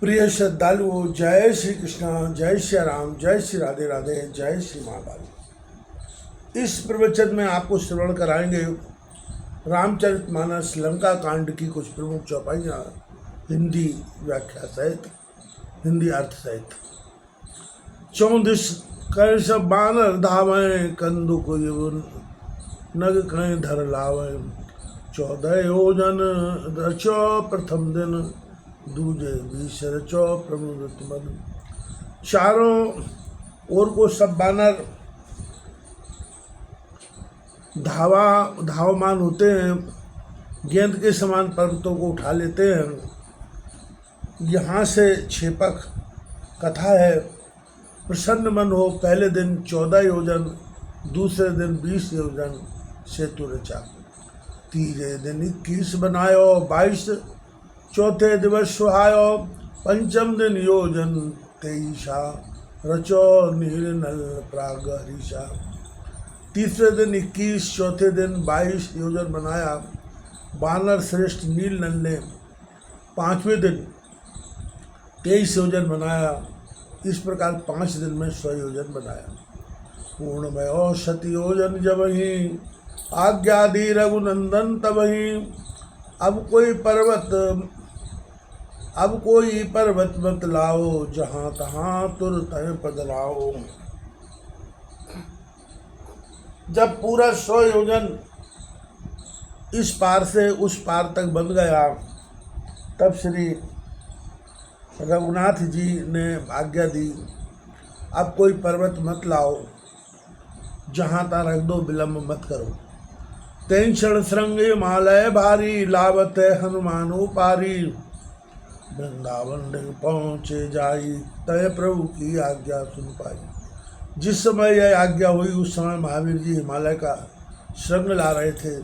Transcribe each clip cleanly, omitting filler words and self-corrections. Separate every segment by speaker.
Speaker 1: प्रिय श्रद्धालुओं, जय श्री कृष्णा, जय श्री राम, जय श्री राधे राधे, जय श्री महाकाली। इस प्रवचन में आपको श्रवण कराएंगे रामचरितमानस लंका कांड की कुछ प्रमुख चौपाइयाँ हिंदी व्याख्या सहित, हिंदी अर्थ सहित। 34 कैश बानर धावे, कंदुक नग कहीं धर लावे। 14 योजन रचो प्रथम दिन, दूजे 20 रचो प्रमुख मन। चारों ओर को सब बानर धावमान होते हैं, गेंद के समान पर्वतों को उठा लेते हैं। यहाँ से छेपक कथा है। प्रसन्न मन हो, पहले दिन 14 योजन, दूसरे दिन 20 योजन सेतु रचा। तीसरे दिन 21 बनायो, 22 चौथे दिवस सुहायो। पंचम दिन योजन 23 रचो, नील नल प्राग हरीशा। तीसरे दिन 21, चौथे दिन 22 योजन बनाया बानर श्रेष्ठ नील नल ने। पाँचवें दिन 23 योजन बनाया। इस प्रकार 5 दिन में 100 योजन बनाया। पूर्णमयो 7 योजन जबहि, आज्ञा दी रघुनंदन तबहि। अब कोई पर्वत मत लाओ, जहाँ तहाँ तुरत बदलाओ। जब पूरा 100 योजन इस पार से उस पार तक बन गया, तब श्री रघुनाथ जी ने आज्ञा दी, अब कोई पर्वत मत लाओ, जहाँ तहाँ रख दो, विलम्ब मत करो। तेंक्षण श्रृंग हिमालय भारी, लावत हनुमानो पारी। वृंदावन पहुँचे जाई, तय प्रभु की आज्ञा सुन पाई। जिस समय यह आज्ञा हुई, उस समय महावीर जी हिमालय का श्रृंग ला रहे थे,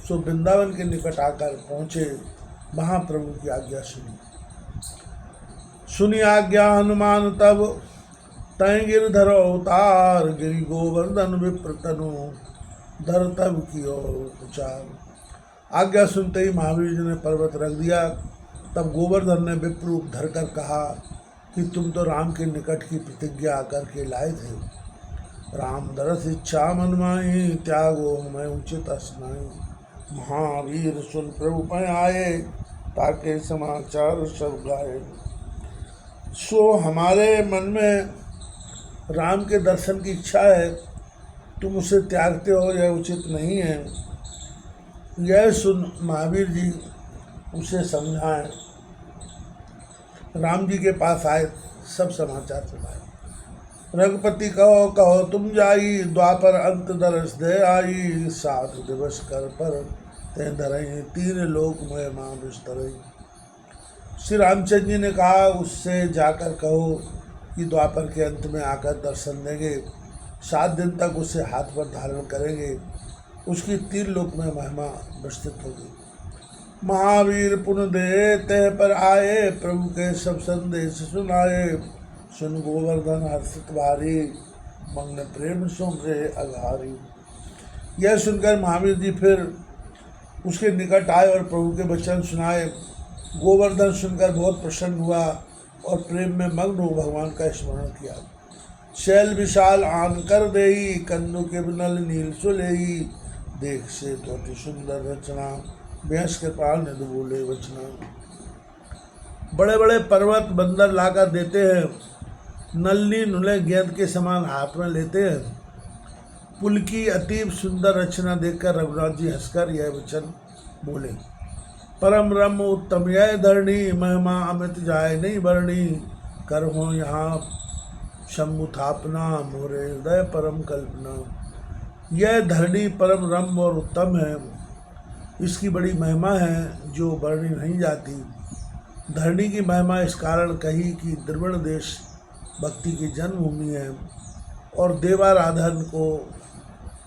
Speaker 1: सो वृंदावन के निकट आकर पहुँचे। महाप्रभु की आज्ञा सुनी आज्ञा हनुमान तब, तय गिरधर अवतार। गिरि गोवर्धन विप्रतनु, धर तब कियो उपचार। आज्ञा सुनते ही महावीर जी ने पर्वत रख दिया। तब गोवर्धन ने विप्र रूप धरकर कहा कि तुम तो राम के निकट की प्रतिज्ञा करके लाए थे। राम दरस इच्छा मन माही, त्यागो मैं उचित स्नाई। महावीर सुन प्रभु पै आए, ताके समाचार सब गाए। सो हमारे मन में राम के दर्शन की इच्छा है, तुम उसे त्यागते हो, यह उचित नहीं है। यह सुन महावीर जी उसे समझाएं। राम जी के पास आए, सब समाचार सुनाए। रघुपति कहो कहो तुम जाई, द्वापर अंत दरस दे आई। 7 दिवस कर पर ते धरई, 3 लोक में माँ बिस्तरई। श्री रामचंद्र जी ने कहा, उससे जाकर कहो कि द्वापर के अंत में आकर दर्शन देंगे, 7 दिन तक उसे हाथ पर धारण करेंगे, उसकी 3 लोक में महिमा विस्तृत होगी। महावीर पुन दे तह पर आए, प्रभु के सब संदेश सुनाए। सुन गोवर्धन हर्षित भारी, मंगल प्रेम सुमरे अघारी। यह सुनकर महावीर जी फिर उसके निकट आए और प्रभु के वचन सुनाए। गोवर्धन सुनकर बहुत प्रसन्न हुआ और प्रेम में मग्न हो भगवान का स्मरण किया। शैल विशाल आन कर देई, कंदु के नल नील सुलेई। देख से तो अति सुंदर रचना, भैंस के पाल ने बोले वचना। बड़े बड़े पर्वत बंदर लाकर देते हैं, नलनी नुले गेंद के समान हाथ में लेते हैं। पुल की अतीब सुंदर रचना देखकर रघुनाथ जी हंसकर यह वचन बोले। परम रम उत्तम यह धरणी, महिमा अमित जाय नहीं बरणी। कर हो यहाँ शंभु थापना, मोरे हृदय परम कल्पना। यह धरणी परम रम और उत्तम है, इसकी बड़ी महिमा है जो वर्णी नहीं जाती। धरणी की महिमा इस कारण कही कि द्रविड़ देश भक्ति की जन्मभूमि है और देवाराधन को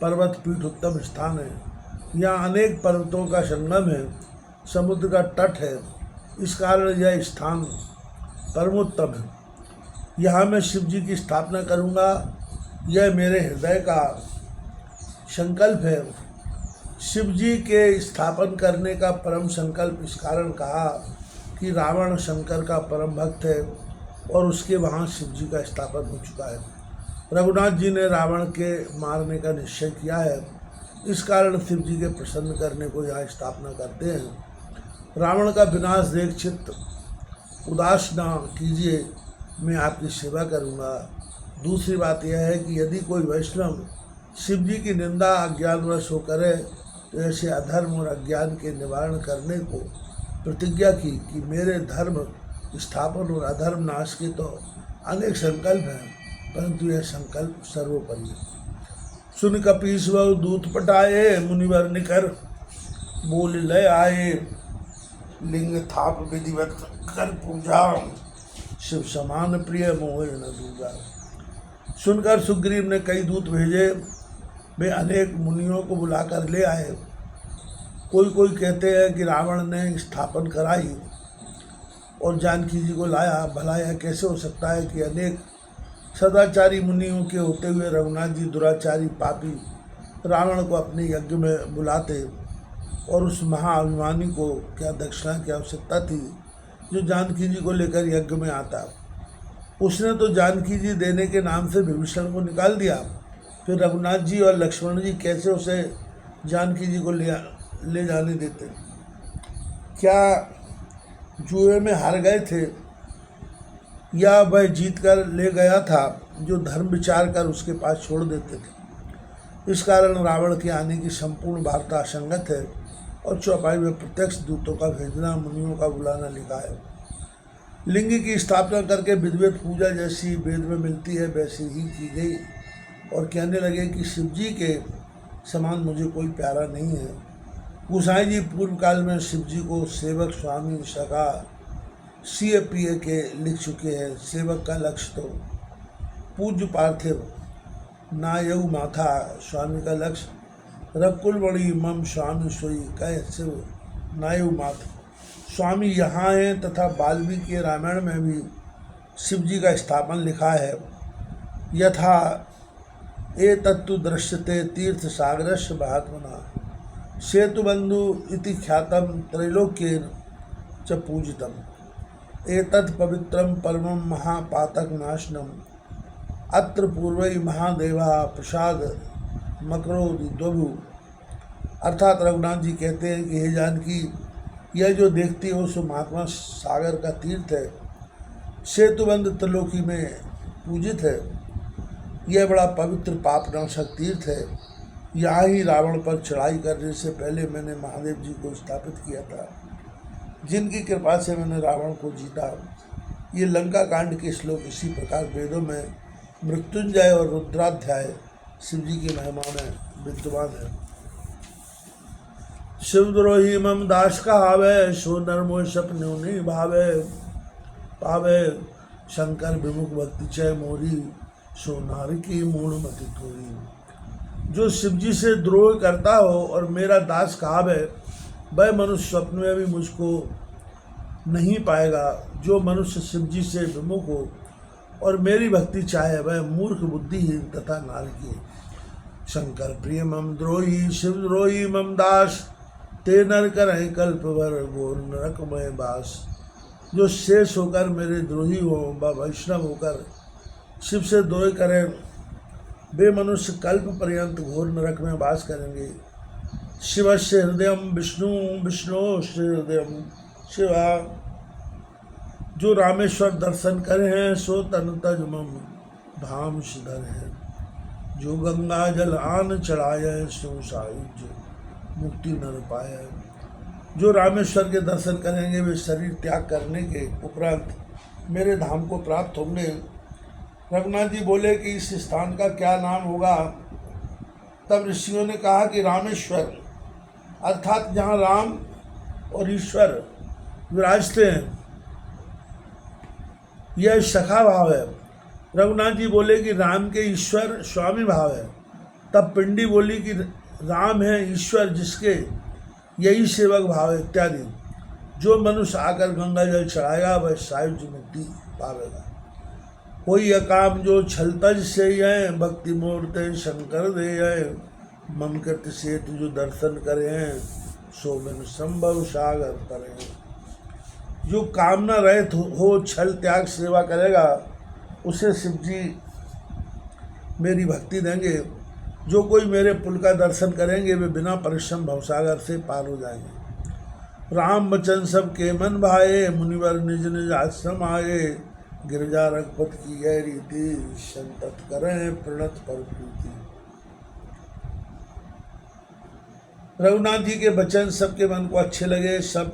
Speaker 1: पर्वत पीठ उत्तम स्थान है। यहाँ अनेक पर्वतों का संगम है, समुद्र का तट है, इस कारण यह स्थान परमोत्तम है। यहाँ मैं शिव जी की स्थापना करूँगा, यह मेरे हृदय का संकल्प है। शिव जी के स्थापन करने का परम संकल्प इस कारण कहा कि रावण शंकर का परम भक्त है और उसके वहाँ शिव जी का स्थापन हो चुका है। रघुनाथ जी ने रावण के मारने का निश्चय किया है, इस कारण शिव जी के प्रसन्न करने को यहाँ स्थापना करते हैं। रावण का विनाश देख चित्त उदास ना कीजिए, मैं आपकी सेवा करूँगा। दूसरी बात यह है कि यदि कोई वैष्णव शिव जी की निंदा अज्ञानवश हो करे तो ऐसे अधर्म और अज्ञान के निवारण करने को प्रतिज्ञा की कि मेरे धर्म स्थापन और अधर्म नाश के तो अनेक संकल्प हैं, परंतु यह संकल्प सर्वोपरि है। सुन कपीस वह दूत पटाए, मुनिवर निकर बोल लय आए। लिंग थाप विधिवत कर पूजा, शिव समान प्रिय मोह न दूजा। सुनकर सुग्रीव ने कई दूत भेजे, वे अनेक मुनियों को बुलाकर ले आए। कोई कोई कहते हैं कि रावण ने स्थापन कराई और जानकी जी को लाया। भला यह कैसे हो सकता है कि अनेक सदाचारी मुनियों के होते हुए रघुनाथ जी दुराचारी पापी रावण को अपने यज्ञ में बुलाते, और उस महाअभिमानी को क्या दक्षिणा की आवश्यकता थी जो जानकी जी को लेकर यज्ञ में आता। उसने तो जानकी जी देने के नाम से विभीषण को निकाल दिया, फिर रघुनाथ जी और लक्ष्मण जी कैसे उसे जानकी जी को ले जाने देते? क्या जुए में हार गए थे या वह जीत कर ले गया था जो धर्म विचार कर उसके पास छोड़ देते थे? इस कारण रावण के आने की संपूर्ण वार्ता असंगत है और चौपाई में प्रत्यक्ष दूतों का भेजना, मुनियों का बुलाना लिखा है। लिंग की स्थापना करके विधिवत पूजा जैसी वेद में मिलती है वैसी ही की गई और कहने लगे कि शिव जी के समान मुझे कोई प्यारा नहीं है। गोसाई जी पूर्व काल में शिव जी को सेवक, स्वामी, सखा, सीए पीए के लिख चुके हैं। सेवक का लक्ष्य तो पूज्य पार्थिव नायऊ माथा, स्वामी का लक्ष्य रकुलमणि मम स्वामी सोई कह शिव नायऊ माथा। स्वामी यहाँ हैं तथा वाल्मीकि रामायण में भी शिव जी का स्थापन लिखा है। यथा ए तत्तु दृश्यते तीर्थ सागरस्य महात्मना, सेतुबंधु इति ख्यातम त्रैलोक्येन च पूजितम, एतत् पवित्रम परमं महापातक नाशनम, अत्र पूर्वै महादेवा प्रसाद मकरोदिद्वभु। अर्थात रघुनाथ जी कहते हैं कि हे जानकी, यह जो देखती हो सो महात्मा सागर का तीर्थ है, सेतुबंध त्रिलोकी में पूजित है। यह बड़ा पवित्र पापनाशक तीर्थ है। यहाँ ही रावण पर चढ़ाई करने से पहले मैंने महादेव जी को स्थापित किया था, जिनकी कृपा से मैंने रावण को जीता। ये लंका कांड के श्लोक इसी प्रकार वेदों में मृत्युंजय और रुद्राध्याय शिव जी की महिमा में विद्यमान है। शिवद्रोही मम दास कहावे, सो नरमो सपन्यो नहीं भावे, पावे शंकर विमुख भक्ति चय मोरी, सो नारी की मूढ़ मति थोरी। जो शिव जी से द्रोह करता हो और मेरा दास कहावे, वह मनुष्य स्वप्न में भी मुझको नहीं पाएगा। जो मनुष्य शिव जी से विमुख हो और मेरी भक्ति चाहे, वह मूर्ख बुद्धिहीन तथा नारकी। शंकर प्रिय मम द्रोही, शिव द्रोही मम दास, ते नर करें कल्प भर घोर नरकमय बास। जो शेष होकर मेरे द्रोही हो व वैष्णव होकर शिव से द्रोह करें, वे मनुष्य कल्प पर्यंत घोर नरक में वास करेंगे। शिवस्य हृदयम विष्णु, विष्णुस्य हृदयम शिवा। जो रामेश्वर दर्शन करे हैं, सो तन तज मम धाम सिधर है। जो गंगा जल आन चढ़ाए, सो सायुज्य मुक्ति नर पाए। जो रामेश्वर के दर्शन करेंगे, वे शरीर त्याग करने के उपरांत मेरे धाम को प्राप्त होंगे। रघुनाथ जी बोले कि इस स्थान का क्या नाम होगा? तब ऋषियों ने कहा कि रामेश्वर, अर्थात जहाँ राम और ईश्वर विराजते हैं, यह सखा भाव है। रघुनाथ जी बोले कि राम के ईश्वर स्वामी भाव है। तब पिंडी बोली कि राम है ईश्वर जिसके यही सेवक भाव है इत्यादि। जो मनुष्य आकर गंगा जल चढ़ाएगा वह सायुज्य मुक्ति पावेगा। कोई अकाम जो छलतज से है, भक्ति मूर्ते शंकर दे है। मन कृत सेतु जो दर्शन करे हैं, सो बिन संभव सागर तरे। जो कामना रहित हो, छल त्याग सेवा करेगा, उसे शिव जी मेरी भक्ति देंगे। जो कोई मेरे पुल का दर्शन करेंगे वे बिना परिश्रम भवसागर से पार हो जाएंगे। राम वचन सब के मन भाए, मुनिवर निज निज आश्रम आए। गिरजा रघुपत की यह रीति, संतत करें प्रणत पर प्रीति। रघुनाथ जी के वचन सबके मन को अच्छे लगे। सब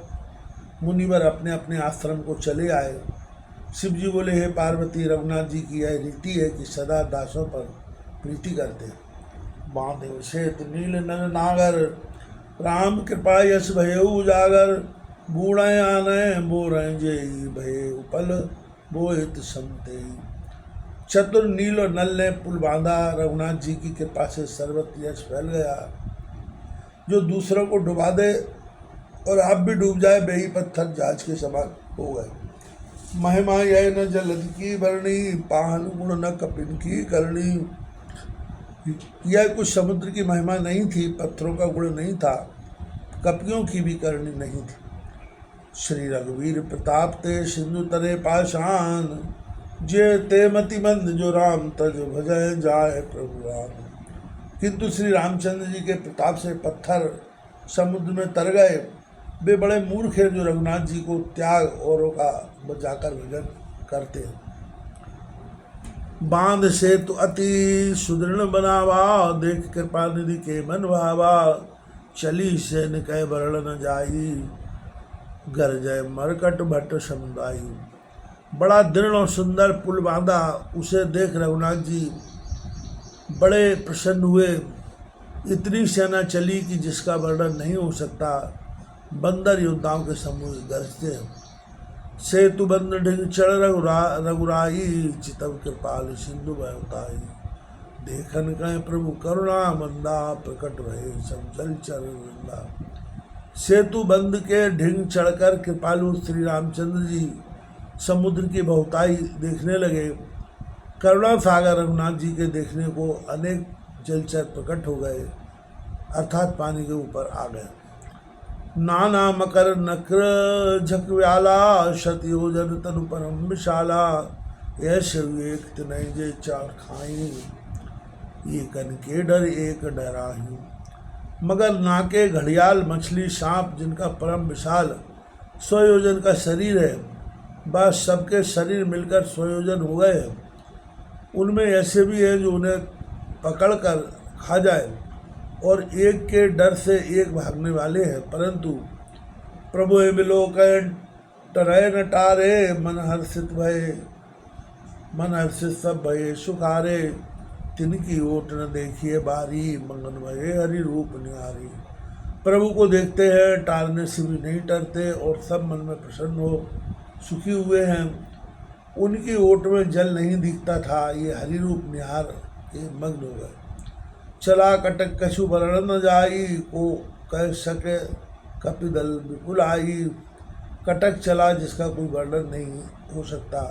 Speaker 1: मुनिवर अपने अपने आश्रम को चले आए। शिव जी बोले, हे पार्वती, रघुनाथ जी की यह रीति है कि सदा दासों पर प्रीति करते। बांधे श्वेत नील नर नागर, राम कृपा यश भय उजागर। बूढ़े आने बोरे जेई, भय उपल बोहित समते। चतुर नील और नल ने पुल बांधा। रघुनाथ जी की कृपा से सर्वत्र यश फैल गया। जो दूसरों को डुबा दे और आप भी डूब जाए, बेही पत्थर जहाज के समान हो गए। महिमा यह न जलद की वर्णी, पाहन गुण न कपिन की करणी। यह कुछ समुद्र की महिमा नहीं थी, पत्थरों का गुण नहीं था, कपियों की भी करणी नहीं थी। श्री रघुवीर प्रताप ते सिंधु तरे पाषाण, जे ते मति मंद जो राम तज भजय जाय प्रभु राम। किंतु श्री रामचंद्र जी के प्रताप से पत्थर समुद्र में तर गए। वे बड़े मूर्ख हैं जो रघुनाथ जी को त्याग औरों का बचाकर भजन करते हैं। बांध से तो अति सुदृढ़ बनावा, देख कृपा निधि के मन भावा। चली से निकय वरण न जाई, गर जय मरकट भट्ट समुदाई। बड़ा दृढ़ और सुंदर पुल बांधा, उसे देख रघुनाथ जी बड़े प्रसन्न हुए। इतनी सेना चली कि जिसका वर्णन नहीं हो सकता। बंदर योद्धाओं के समूह गरजते हैं। सेतु बंद ढिंग चढ़ रघुराई, चितव कृपाल सिंधु बहताई। देखन कह प्रभु करुणा मंदा, प्रकट भये सब जलचर वृंदा। सेतु बंद के ढिंग चढ़कर कृपालु श्री रामचंद्र जी समुद्र की बहुताई देखने लगे। करुणा सागर रघुनाथ जी के देखने को अनेक जलचर प्रकट हो गए, अर्थात पानी के ऊपर आ गए। नाना मकर नक्र झकव्याला, शतयोजन तनु परम विशाला। ऐसे एक तिनय जे चार खाई, ये कन के डर एक डराही। मगर नाके घड़ियाल मछली सांप जिनका परम विशाल 100 योजन का शरीर है, बस सबके शरीर मिलकर 100 योजन हो गए हैं। उनमें ऐसे भी हैं जो उन्हें पकड़कर खा जाए, और एक के डर से एक भागने वाले हैं। परंतु प्रभु विलोकन टरय न टारे, मन हर्षित सब भये सुखारे। तिनकी ओट न देखिए बारी, मंगन भये हरि रूप निहारी। प्रभु को देखते हैं, टारने से भी नहीं डरते, और सब मन में प्रसन्न हो सुखी हुए हैं। उनकी ओट में जल नहीं दिखता था, ये हरि रूप निहार के मग्न हो गए। चला कटक कछु वरण न जाई, को कह सके कपिदल विपुल आई। कटक चला जिसका कोई वर्णन नहीं हो सकता।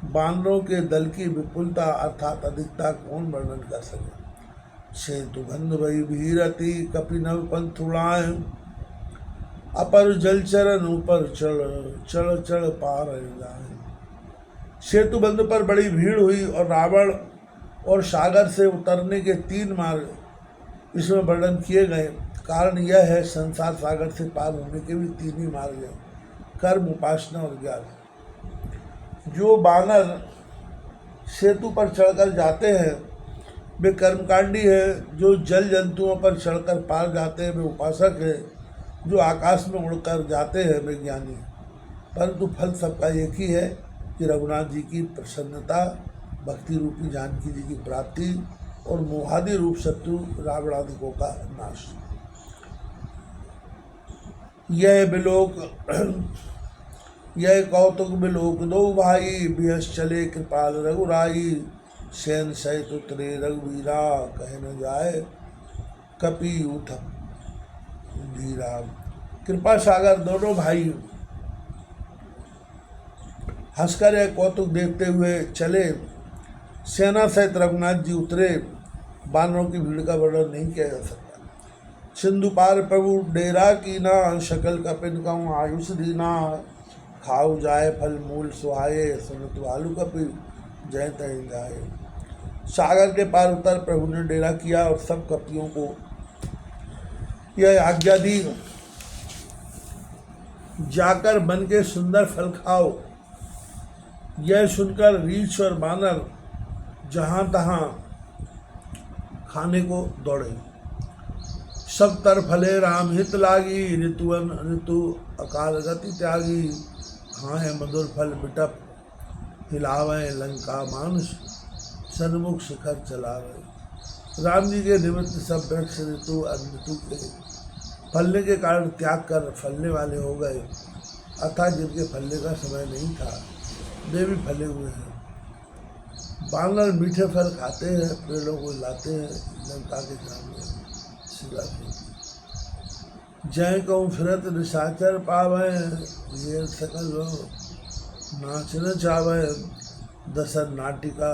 Speaker 1: बानरों के दल की विपुलता अर्थात अधिकता कौन वर्णन कर सके। सेतु बंध भई भीरति, कपि नव पंथ उड़ाए। अपर जल चरण ऊपर चढ़ चढ़ पार जाए। सेतु बंध पर बड़ी भीड़ हुई, और रावण और सागर से उतरने के 3 मार्ग इसमें वर्णन किए गए। कारण यह है, संसार सागर से पार होने के भी 3 ही मार्ग हैं, कर्म, उपासना और ज्ञान। जो बानर सेतु पर चढ़कर जाते हैं वे कर्मकांडी हैं, जो जल जंतुओं पर चढ़कर पार जाते हैं वे उपासक हैं, जो आकाश में उड़कर जाते हैं वे ज्ञानी। परंतु फल सबका एक ही है कि रघुनाथ जी की प्रसन्नता, भक्ति रूपी जानकी जी की प्राप्ति, और मोहादि रूप शत्रु रावणादिकों का नाश। यह बिलोक यह कौतुक बिलोक दो भाई, बिहस चले कृपाल रघुराई। सेन सहित उतरे रघुवीरा, कह न जाए कपि उठ धीरा। कृपा सागर दोनों भाई हंसकर यह कौतुक देखते हुए चले। सेना सहित रघुनाथ जी उतरे। बानरों की भीड़ का वर्णन नहीं किया जा सकता। सिंधु पार प्रभु डेरा कीना, शकल कपिन कहूँ आयुष दीना। खाऊ जाए फल मूल सुहाए, सुनत भालू कपि जय तय जाए। सागर के पार उतर प्रभु ने डेरा किया और सब कपियों को यह आज्ञा दी, जाकर बन के सुंदर फल खाओ। यह सुनकर रीछ और बानर जहाँ तहाँ खाने को दौड़े। सब तर फले राम हित लागी, ऋतुअन ऋतु अकाल गति त्यागी। खाए मधुर फल बिटप हिलावे, लंका मानुष सन्मुख शिखर चलावे। राम जी के निमित्त सब वृक्ष ऋतु अऋतु के फलने के कारण त्याग कर फलने वाले हो गए, अर्थात जिनके फलने का समय नहीं था वे भी फले हुए हैं। बानर मीठे फल खाते हैं, पेड़ों को लाते हैं, लंका के सामने शिला फेंकी। जय कहूँ फिरत निशाचर पावे, ये सकल नाच न चावे। दसन नाटिका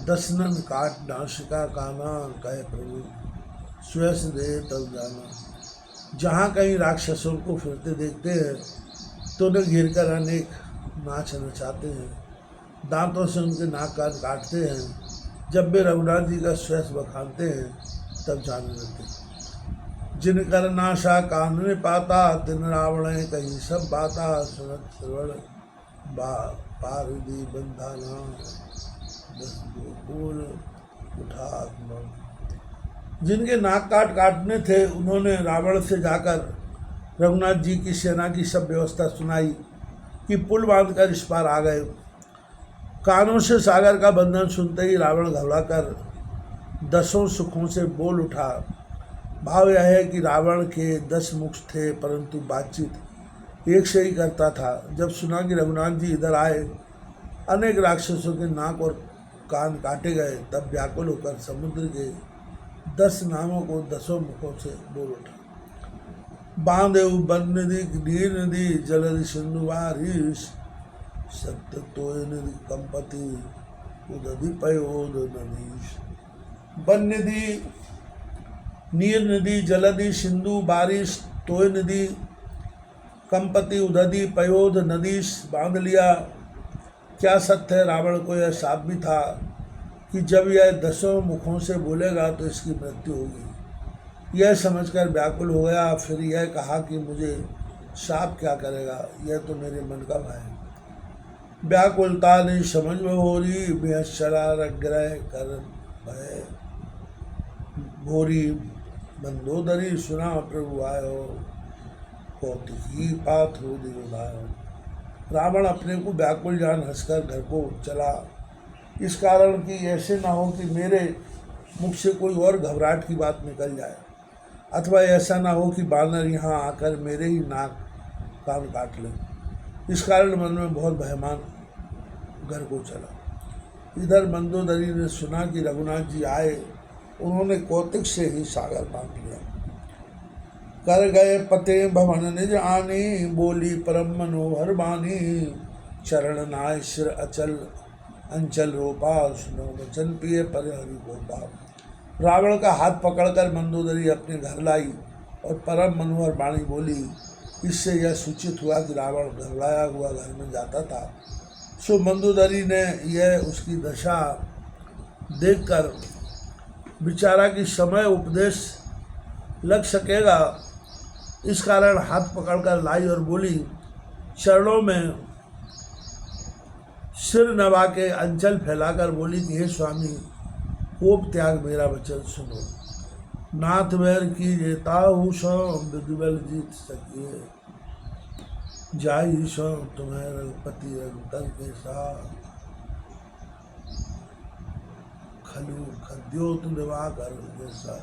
Speaker 1: दसनन काट नाशिका काना, कहे प्रभु स्वयं दे तब जाना। जहाँ कहीं राक्षसों को फिरते देखते हैं तो उन्हें घेर कर अनेक नाच नचाते हैं, दांतों से उनके नाक कान काटते हैं। जब वे रघुनाथ जी का श्रेष्ठ बखानते हैं तब जाने लगते हैं। जिन कर नाशा कान में पाता, तिन रावण कहीं सब बाता। सुनत श्रवण पारदी बंधाना, उठा। जिनके नाक काटने थे उन्होंने रावण से जाकर रघुनाथ जी की सेना की सब व्यवस्था सुनाई कि पुल बांधकर इस पार आ गए। कानों से सागर का बंधन सुनते ही रावण घबराकर 10 सुखों से बोल उठा। भाव यह है कि रावण के 10 मुख थे परंतु बातचीत एक से ही करता था। जब सुना कि रघुनाथ जी इधर आए, अनेक राक्षसों के नाक और कान काटे गए, तब व्याकुल होकर समुद्र के 10 नामों को 10 मुखों से बोल उठा। बांधे बन निधि नीर निधि, जलधि सिंधु वारिश। सत्य तोय निधि कंपति, उदधि पयोद नदीश। बन निधि, नीर निधि, जलधि, सिंधु, बारिश, तोय निधि, कंपति, उदधि, पयोध, नदीश। बांध लिया। क्या सत्य है, रावण को यह साप भी था कि जब यह 10 मुखों से बोलेगा तो इसकी मृत्यु होगी। यह समझकर व्याकुल हो गया। फिर यह कहा कि मुझे साप क्या करेगा, यह तो मेरे मन का भय है। व्याकुलता नहीं समझ में हो रही, बेहशरा रग्रह कर भय भोरी। मंदोदरी सुना प्रभु आयो, कौतिकी पात हो दियो। रावण अपने को व्याकुल जान हंसकर घर को चला, इस कारण कि ऐसे ना हो कि मेरे मुख से कोई और घबराहट की बात निकल जाए, अथवा ऐसा ना हो कि बानर यहाँ आकर मेरे ही नाक कान काट ले। इस कारण मन में बहुत भयमान घर को चला। इधर मंदोदरी ने सुना कि रघुनाथ जी आए, उन्होंने कौतिक से ही सागर बांध लिया। कर गए पते भवन निज आनी, बोली परम मनोहर बानी। चरण नाय सिर अचल अंचल रोपा, सुनो वचन पिए पर हरि गोपा। रावण का हाथ पकड़कर मंदोदरी अपने घर लाई और परम मनोहर वाणी बोली। इससे यह सूचित हुआ कि रावण घबराया हुआ घर में जाता था। सो मंदोदरी ने यह उसकी दशा देखकर विचारा कि समय उपदेश लग सकेगा, इस कारण हाथ पकड़कर लाई और बोली। चरणों में सिर नवा के अंचल फैलाकर बोली कि हे स्वामी, कोप त्याग मेरा वचन सुनो। नाथ वैर की जेताहु सो, विधिबल जीत सकिए। जाई सो तुम्हें रघुपति रघुतर के साथ, खलु खद्योत दिवाकर जैसा।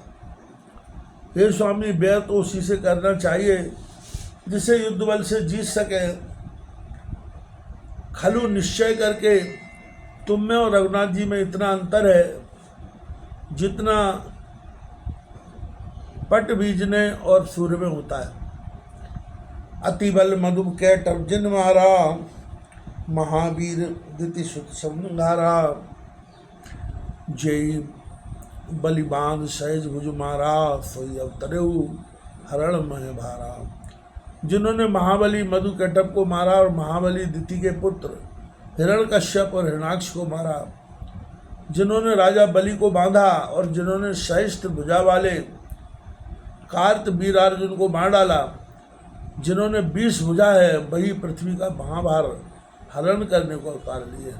Speaker 1: हे स्वामी, बैर तो उसी से करना चाहिए जिसे युद्ध बल से जीत सके। खलु निश्चय करके तुम में और रघुनाथ जी में इतना अंतर है जितना पट बीजने और सूर्य में होता है। अति बल मधु कैटव जिन मारा, महावीर दिति सुत संहारा। जय बलिबान सहज भुज मारा, सोई अवतरेऊ हरण मह भारा। जिन्होंने महाबली मधुकैटभ को मारा और महाबली दिति के पुत्र हिरण्यकश्यप और हिरण्याक्ष को मारा, जिन्होंने राजा बलि को बांधा और जिन्होंने सहिष्ठ भुजा वाले कार्तवीर अर्जुन को मार डाला, जिन्होंने 20 भुजा है वही पृथ्वी का महाभार हरण करने को अवतार लिए।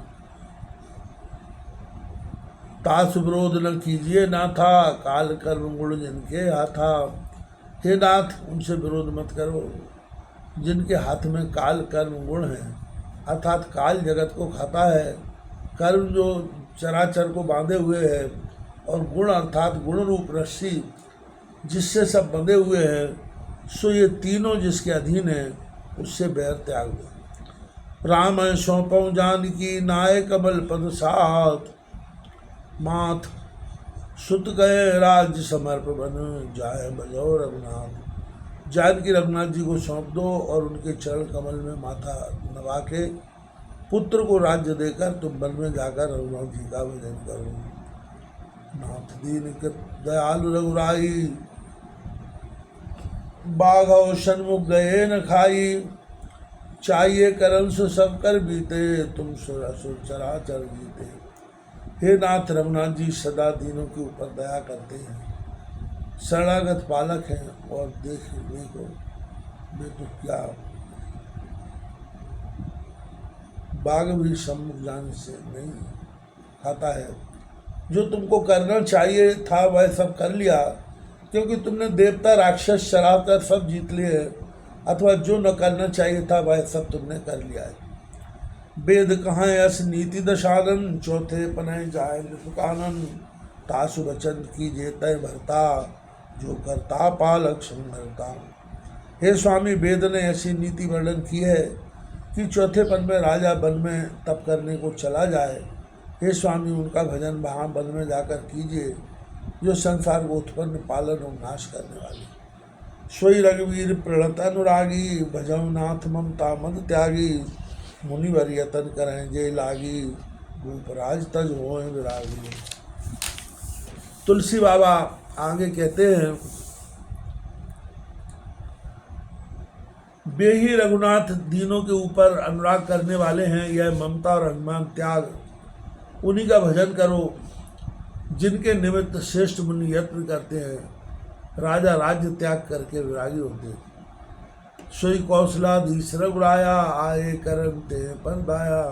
Speaker 1: तासु विरोध न कीजिए नाथा, काल कर्म गुण जिनके हाथा। हे नाथ, उनसे विरोध मत करो जिनके हाथ में काल कर्म गुण है, अर्थात काल जगत को खाता है, कर्म जो चराचर को बांधे हुए है, और गुण अर्थात गुण रूप रस्सी जिससे सब बंधे हुए हैं, सो ये तीनों जिसके अधीन है उससे बैर त्याग दो। राम सौंपऊँ जानकी नाय कमल पद साथ, माथ सुत गए राज्य समर्प बन जाए बजो रघुनाथ। जानकी रघुनाथ जी को सौंप दो और उनके चरण कमल में माथा नवा के पुत्र को राज्य देकर तुम वन में जाकर रघुनाथ जी का भजन करो। नाथ दीन दयालु रघुराई, बाघव सन्मुख गए न खाई। चाहिए करन सो सब कर बीते, तुम सुर असुर चराचर जीते। हे नाथ, रघुनाथ जी सदा दीनों के ऊपर दया करते हैं, शरणागत पालक हैं, और देखने को मैं तो क्या बाघ भी सम्मुख जाने से नहीं खाता है। जो तुमको करना चाहिए था वह सब कर लिया, क्योंकि तुमने देवता राक्षस शराब कर सब जीत लिए, अथवा जो न करना चाहिए था वह सब तुमने कर लिया है। वेद कहाँ अस नीति दशानन, चौथे पनय जाए निपुकानन। तासु वचन की जेतय भरता, जो करता पालक संभरता। हे स्वामी, वेद ने ऐसी नीति वर्णन की है कि चौथे पन में राजा वन में तप करने को चला जाए। हे स्वामी, उनका भजन वहाँ वन में जाकर कीजिए जो संसार को उत्पन्न पालन और नाश करने वाले। सोई रघुवीर प्रणत अनुरागी, भजऊ नाथ ममता मद त्यागी। मुनिवर यतन करें जय लागी, भूपराज तज होए विरागी। तुलसी बाबा आगे कहते हैं, वे ही रघुनाथ दीनों के ऊपर अनुराग करने वाले हैं। यह ममता और अभिमान त्याग उन्हीं का भजन करो जिनके निमित्त श्रेष्ठ मुनि यत्न करते हैं। राजा राज्य त्याग करके विरागी होते हैं। सोई कौशलाधीश रघुराया, आए करन ते पर दाया।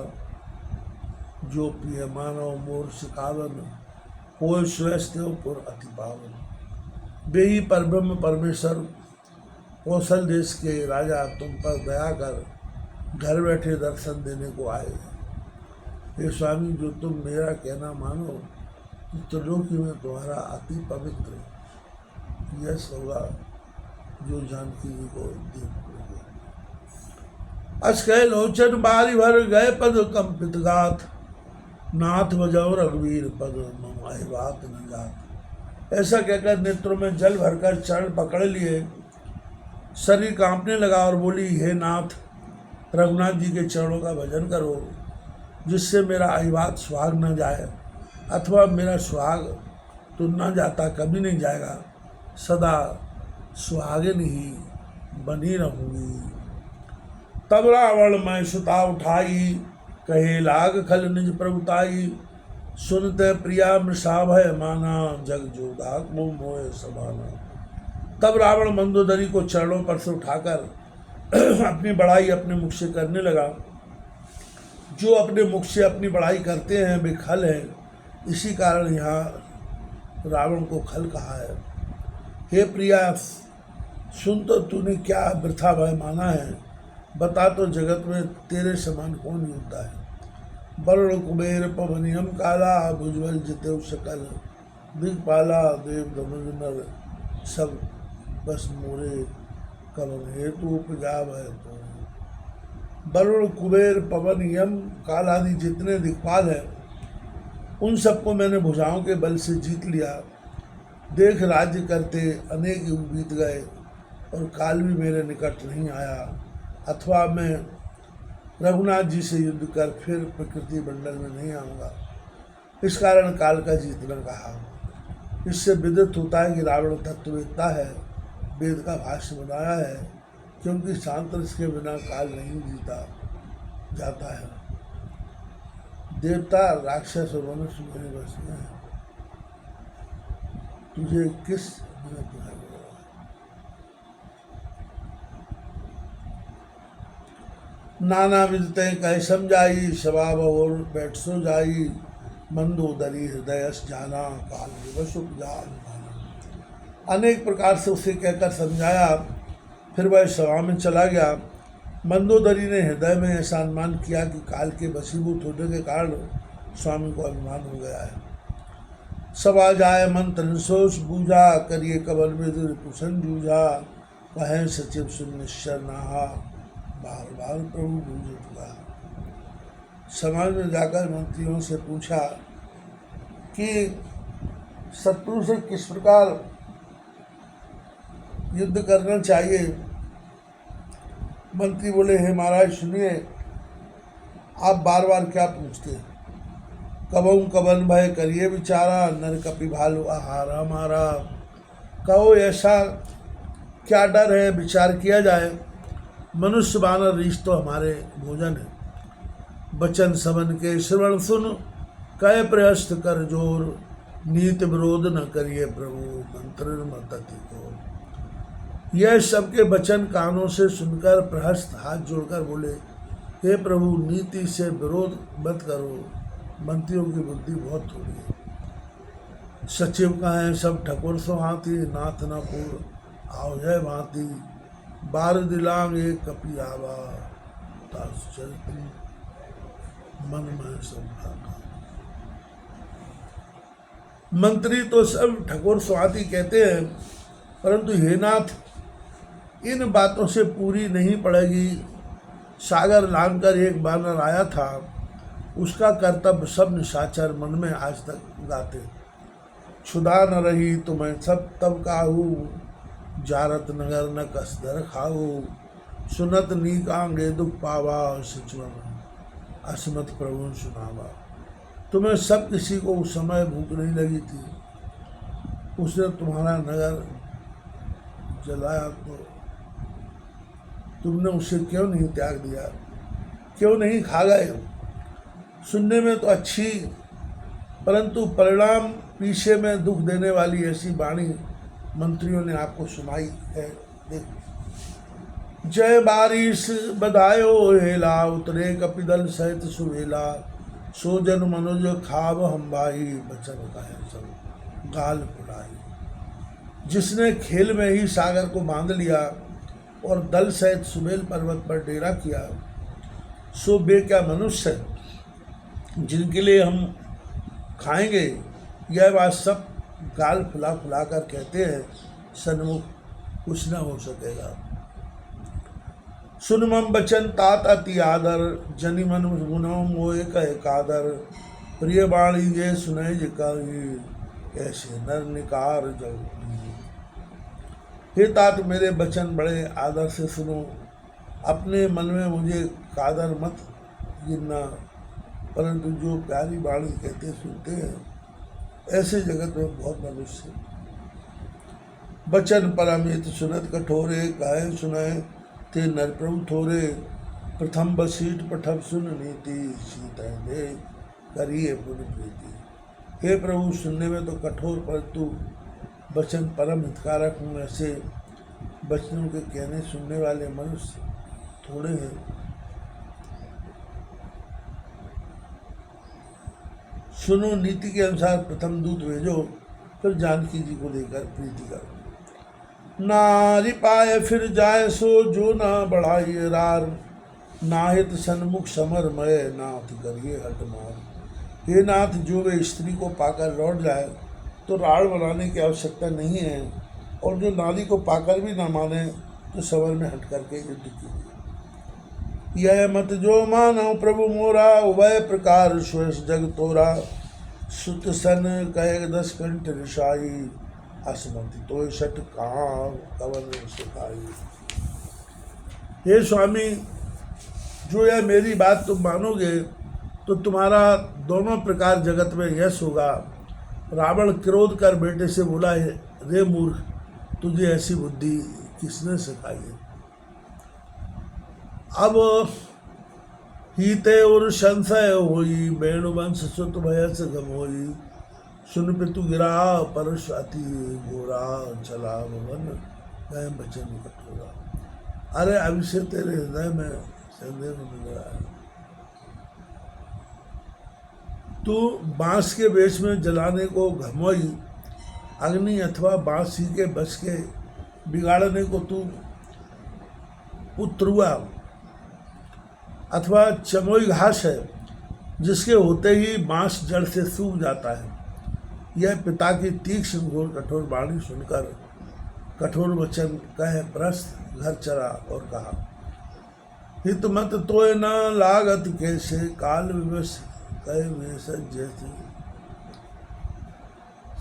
Speaker 1: जो प्रिय मानव मोर सिखावन, होय स्वस्त्योपुर अति पावन। वे ही परब्रह्म परमेश्वर कौशल देश के राजा तुम पर दया कर घर बैठे दर्शन देने को आए। हे स्वामी, जो तुम मेरा कहना मानो तो त्रिलोकी में तुम्हारा अति पवित्र यश होगा, जो जानकी जी को देख लोगे। अस कह लोचन बारी भर गए पद कंपित गाथ, नाथ बजाओ रघुवीर पद ममाए बात न जात। ऐसा कहकर नेत्रों में जल भरकर चरण पकड़ लिए, शरीर कांपने लगा और बोली, हे नाथ, रघुनाथ जी के चरणों का भजन करो जिससे मेरा अहिवात सुहाग न जाए, अथवा मेरा सुहाग तो न जाता, कभी नहीं जाएगा, सदा सुहागिन ही बनी रहूँगी। तब रावण मैं सुता उठाई, कहे लाग खल निज प्रभुताई। सुनते प्रिया मृषा भय माना, जग जोधा को मोह समाना। तब रावण मंदोदरी को चरणों पर से उठाकर अपनी बड़ाई अपने मुख से करने लगा। जो अपने मुख से अपनी बड़ाई करते हैं वे खल हैं, इसी कारण यहाँ रावण को खल कहा है। हे प्रिया, सुन तो तूने क्या वृथा भय माना है, बता तो जगत में तेरे समान कौन होता है। वरुण कुबेर पवनियम काला, भुजबल जितेव सकल। दिग्पाला देव धनुज नर, सब बस मोरे कवन हेतु उपजाव है तो। वरुण कुबेर पवन यम काल आदि जितने दिक्पाल हैं उन सबको मैंने भुजाओं के बल से जीत लिया। देख, राज्य करते अनेक युग बीत गए और काल भी मेरे निकट नहीं आया, अथवा मैं रघुनाथ जी से युद्ध कर फिर प्रकृति मंडल में नहीं आऊँगा। इस कारण काल का जीतना कहा। इससे विदित होता है कि रावण तत्ववेत्ता है, वेद का भाष्य बनाया है क्योंकि शांत रस के बिना काल नहीं जीता जाता है। देवता, राक्षस और मनुष्य मेरे बस में है, तुझे किस मिनट में है? नाना विदते कह समझाई, स्वभाव और बैठ सो जाई, मंदोदरी हृदय जाना, काल विवश उपजान। अनेक प्रकार से उसे कहकर समझाया, फिर वह सभा में चला गया। मंदोदरी ने हृदय में ऐसा अनुमान किया कि काल के वशीभूत होने के कारण स्वामी को अभिमान हो गया है। सभा जाए मंत्र सोच बूझा, करिए कबल में रिपुसन जूझा, कहें सचिव सुन निश्चर नहा, बार बार प्रभु बूझ हुआ। समाज में जाकर मंत्रियों से पूछा कि शत्रु से किस प्रकार युद्ध करना चाहिए। मंत्री बोले, हे महाराज सुनिए, आप बार बार क्या पूछते हैं? कबहू कबन भय करिए विचारा, नर कपि भालू आहार हमारा। कहो ऐसा क्या डर है, विचार किया जाए। मनुष्य बानर रीछ तो हमारे भोजन है। बचन सबन के श्रवण सुन, कह प्रहस्त कर जोर, नीत विरोध न करिए प्रभु, मंत्र मतति को। यह सबके वचन कानों से सुनकर प्रहस्त हाथ जोड़कर बोले, हे प्रभु नीति से विरोध मत करो, मंत्रियों की बुद्धि बहुत थोड़ी है। सचिव कहें सब ठकुर सो हाथी, नाथ न पूर आओ जय भांति, बार दिलांग एक कपि आवा, तास चलती मन में संभाला। मंत्री तो सब ठकुर स्वाति कहते हैं, परंतु हे नाथ इन बातों से पूरी नहीं पड़ेगी। सागर लांघकर एक बानर आया था, उसका कर्तव्य सब निशाचर मन में आज तक गाते। क्षुधा न रही तो मैं सब तब काहू, जारत नगर न कसदर खाऊ, सुनत नीकांगे दुख पावा, सचवन असमत प्रभु सुनावा। तुम्हें सब किसी को उस समय भूख नहीं लगी थी, उसने तुम्हारा नगर जलाया तो तुमने उसे क्यों नहीं त्याग दिया, क्यों नहीं खा गए? सुनने में तो अच्छी, परंतु परिणाम पीछे में दुख देने वाली ऐसी वाणी मंत्रियों ने आपको सुनाई है। देखो, जय बारिश बधायो हेला, उतरे कपिदल सहित सुवेला, सो जन मनुज खाब हम भाई, बचन कहे सब गाल फुलाई। जिसने खेल में ही सागर को बांध लिया और दल सहित सुमेल पर्वत पर डेरा किया, सो बे क्या मनुष्य है जिनके लिए हम खाएंगे। यह बात सब गाल फुला फुला कर कहते हैं, सन्मुख कुछ न हो सकेगा। सुन मम बचन तात अति आदर, जनि मन गुनो मोए कह कादर, प्रिय वाणी ये सुने जिकारी, ऐसे नर निकार जग। हे तात मेरे वचन बड़े आदर से सुनो, अपने मन में मुझे कादर मत गिनना, परंतु जो प्यारी वाणी कहते सुनते हैं, ऐसे जगत में बहुत मनुष्य। बचन परमित सुनत कठोरे, कहे सुनाए ते नर प्रभु थोरे, प्रथम बसीट पठब सुन नीति, सीता दे करिए पुण्य प्रीति। हे प्रभु सुनने में तो कठोर, परंतु वचन परम हितकारक हूँ। ऐसे वचनों के कहने सुनने वाले मनुष्य थोड़े हैं। सुनो नीति के अनुसार प्रथम दूत भेजो, फिर जानकी जी को लेकर प्रीति करो। नारी पाए फिर जाए सो, जो ना बढ़ाइए रार, नाहित सन्मुख समरमय, नाथ करिए हट मार। हे नाथ, जो वे स्त्री को पाकर लौट जाए तो राड़ बनाने की आवश्यकता नहीं है, और जो नारी को पाकर भी न माने तो समर में हट करके युद्ध कीजिए। यह मत जो मानो प्रभु मोरा, उभय प्रकार सुयस जग तोरा, सुत सन कहे 10 कंठ ऋषाई, असमति तो शठ कहाँ कवन सिखाई। हे स्वामी, जो यह मेरी बात तुम मानोगे तो तुम्हारा दोनों प्रकार जगत में यश होगा। रावण क्रोध कर बेटे से बोला है, रे मूर्ख, तुझे ऐसी बुद्धि किसने सिखाई है? अब हीते और संशय होई, वेणुवंश सुत भयस गम होई। सुन पितु गिरा परश अति गोरा, चला भवन गए बचन कठोरा। अरे अभी से तेरे हृदय में संदेह मिल रहा है। तू बांस के बेच में जलाने को घमोई, अग्नि अथवा बांस ही के बच के बिगाड़ने को तू पुत्रुआ अथवा चमोई घास है, जिसके होते ही बांस जड़ से सूख जाता है। यह पिता की तीक्ष्ण घोर कठोर वाणी सुनकर कठोर वचन कह प्रस्थ घर चला और कहा, हित मत तोय न लागत कैसे, काल विवश कहे में सज जैसे।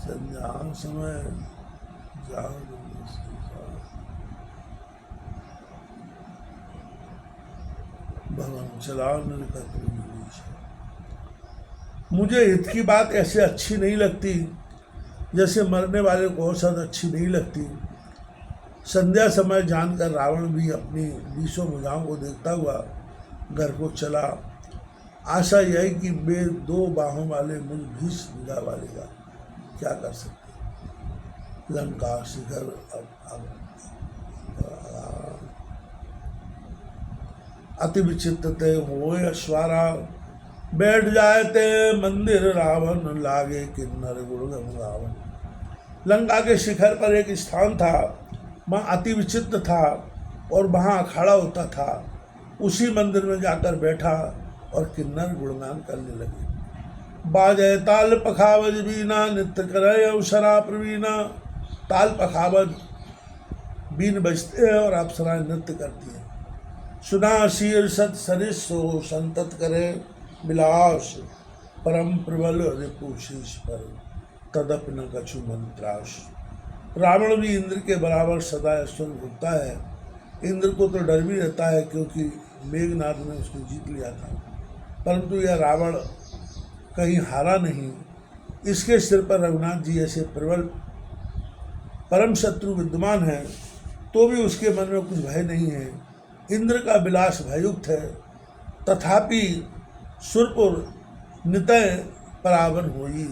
Speaker 1: संध्या समय जाओ भवन चला मुझे हित की बात ऐसे अच्छी नहीं लगती जैसे मरने वाले को औसत अच्छी नहीं लगती। संध्या समय जानकर रावण भी अपनी 20 भुजाओं को देखता हुआ घर को चला। आशा यही कि वे 2 बाहों वाले मुझ 20 भुजा वाले का क्या कर सकते। लंका शिखर अति विचित्र हो अश्वारा, बैठ जाए ते मंदिर रावण, लागे किन्नर गुणगम रावण। लंका के शिखर पर एक स्थान था, वहाँ अति विचित्र था और वहाँ अखाड़ा होता था। उसी मंदिर में जाकर बैठा और किन्नर गुणगान करने लगे। बाजे ताल पखावज बीना, नित्य करे अवसरा प्रवीणा। ताल पखावज बीन बजते हैं और अप्सराएं नृत्य करती हैं। सुना शीर सत सरिस सो, संतत करे विलास। परम प्रबल रिपुशीष पर, तदप न कछु मंत्रास। रावण भी इंद्र के बराबर सदा ऐश्वर्य भुगता है। इंद्र को तो डर भी रहता है क्योंकि मेघनाथ ने उसको जीत लिया था, परंतु यह रावण कहीं हारा नहीं। इसके सिर पर रघुनाथ जी ऐसे प्रबल परम शत्रु विद्यमान है, तो भी उसके मन में कुछ भय नहीं है। इंद्र का विलास भययुक्त है, तथापि सुरपुर नितय परावन होई।